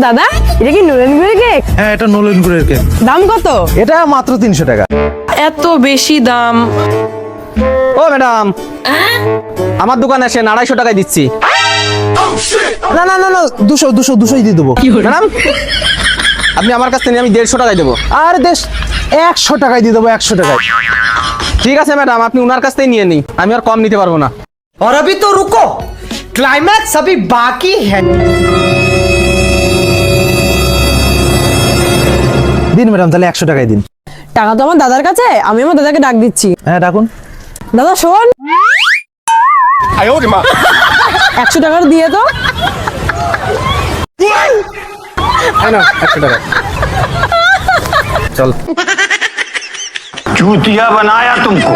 দাদা এটা কি নুরেন গুড়ের কেক? হ্যাঁ, এটা নলেন গুড়ের কেক। দাম কত? এটা মাত্র 300 টাকা। এত বেশি দাম? ও ম্যাডাম, আমার দোকানে আসেন, 250 টাকায় দিচ্ছি। না না না না, 200 দিয়ে দেবো। ম্যাডাম, আপনি আমার কাছ থেকে নিয়ে আমি 150 টাকায় দেবো। আর 100 টাকায় দিয়ে দেবো, 100 টাকায়। ঠিক আছে ম্যাডাম, আপনি ওনার কাছ থেকে নিয়ে নিন, আমি আর কম নিতে পারবো না। और अभी तो रुको, क्लाइमैक्स अभी बाकी है। দিন ম্যাডাম, তাহলে 100 টাকায় দিন। টাকা তো আমার দাদার কাছে, আমি আমার দাদাকে ডাক দিচ্ছি। হ্যাঁ, ডাকুন। দাদা শোন, 100 টাকার দিয়ে তো। হ্যাঁ না, 100 টাকা। চল। चूतिया बनाया तुमको।